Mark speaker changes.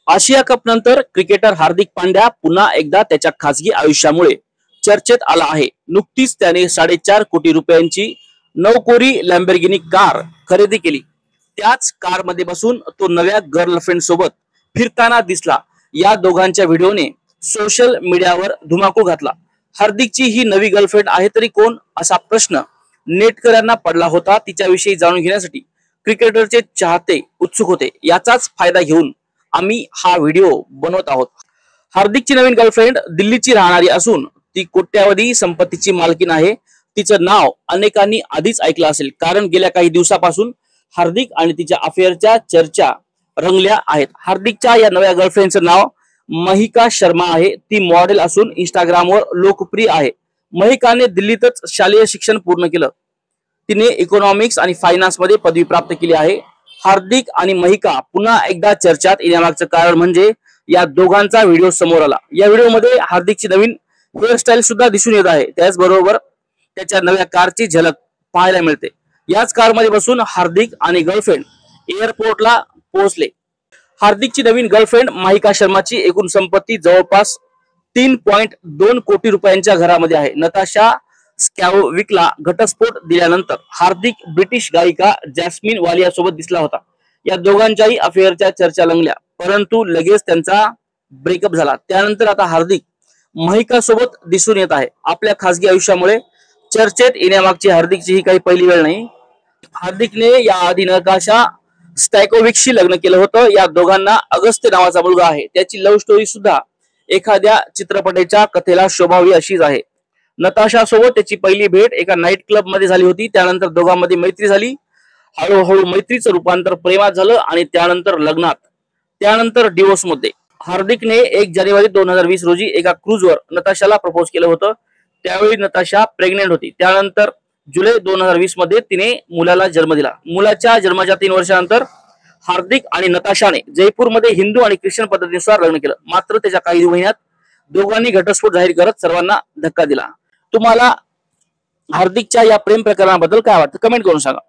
Speaker 1: आशिया cup नंतर cricketer Hardik Pandya पुन्हा एकदा त्याच्या खासगी आयुष्यामुळे चर्चेत आला आहे। नुकतीच त्याने 4.5 कोटी रुपयांची नवकोरी लॅम्बोर्गिनी कार खरेदी केली। त्याच कार मध्ये बसून तो नव्या गर्लफ्रेंड सोबत फिरताना दिसला। या दोघांच्या व्हिडिओने सोशल मीडियावर धुमाकूळ घातला। हार्दिकची ही नवी गर्लफ्रेंड आहे तरी कोण, असा प्रश्न नेटकऱ्यांना पडला होता। तिच्याविषयी जाणून घेण्यासाठी क्रिकेटरचे चाहते उत्सुक होते। याचाच फायदा घेऊन आम्ही हा व्हिडिओ बनवत आहोत। हार्दिकची नवीन गर्लफ्रेंड दिल्लीची राहणारी असून ती कोट्यावधी संपत्तीची मालकीण आहे। तिचं नाव अनेकांनी आधीच ऐकलं असेल, कारण गेल्या काही दिवसापासून हार्दिक आणि तिच्या अफेअरच्या चर्चा रंगल्या आहेत। हार्दिकच्या या नव्या गर्लफ्रेंडचं नाव महिका शर्मा आहे। ती मॉडेल असून इंस्टाग्रामवर लोकप्रिय आहे। महिकाने दिल्लीतच शालेय शिक्षण पूर्ण केलं। तिने इकॉनॉमिक्स आणि फायनान्स मध्ये पदवी प्राप्त केली आहे। हार्दिक आणि महिका पुन्हा एकदा चर्चात येण्यामागचं कारण म्हणजे या दोघांचा व्हिडिओ समोर आला। या व्हिडिओमध्ये हार्दिकची नवीन हेअरस्टाईल सुद्धा दिसून येत आहे। त्याचबरोबर त्याच्या नव्या कारची झलक पाहायला मिळते। याच कारमध्ये बसून हार्दिक आणि गर्लफ्रेंड एअरपोर्टला पोहोचले। हार्दिकची नवीन गर्लफ्रेंड महिका शर्माची एकूण संपत्ती जवळपास 3.2 कोटी रुपयांच्या घरामध्ये आहे। नताशा स्कॅवविकला घटस्फोट दिल्यानंतर हार्दिक ब्रिटिश गायिका जॅस्मिन वालिया सोबत दिसला होता। या दोघांच्याही अफेअरच्या चर्चा रंगल्या, परंतु लगेच त्यांचा ब्रेकअप झाला। त्यानंतर आता हार्दिक महिका सोबत दिसून येत आहे। आपल्या खासगी आयुष्यामुळे चर्चेत येण्यामागची हार्दिकची ही काही पहिली वेळ नाही। हार्दिकने याआधी नताशा स्टॅकोविकशी लग्न केलं होतं। या दोघांना अगस्त्य नावाचा मुलगा आहे। त्याची लव्ह स्टोरी सुद्धा एखाद्या चित्रपटाच्या कथेला शोभावी अशीच आहे। नताशा सोबत त्याची पहिली भेट एका नाईट क्लब मध्ये झाली होती। त्यानंतर दोघांमध्ये मैत्री झाली। हळूहळू मैत्रीचं रूपांतर प्रेमात झालं आणि त्यानंतर लग्नात, त्यानंतर डिवोर्स मध्ये। हार्दिकने 1 जानेवारी 2020 रोजी एका क्रूजवर नताशाला प्रपोज केलं होतं। त्यावेळी नताशा प्रेग्नेंट होती। त्यानंतर जुलै 2020 मध्ये तिने मुलाला जन्म दिला। मुलाच्या जन्माच्या 3 वर्षानंतर हार्दिक आणि नताशाने जयपूरमध्ये हिंदू आणि ख्रिश्चन पद्धतीनुसार लग्न केलं। मात्र त्याच्या काही महिन्यात दोघांनी घटस्फोट जाहीर करत सर्वांना धक्का दिला। तुम्हाला हार्दिकच्या या प्रेम प्रकरणाबद्दल काय वाटतं, कमेंट करून सांगा।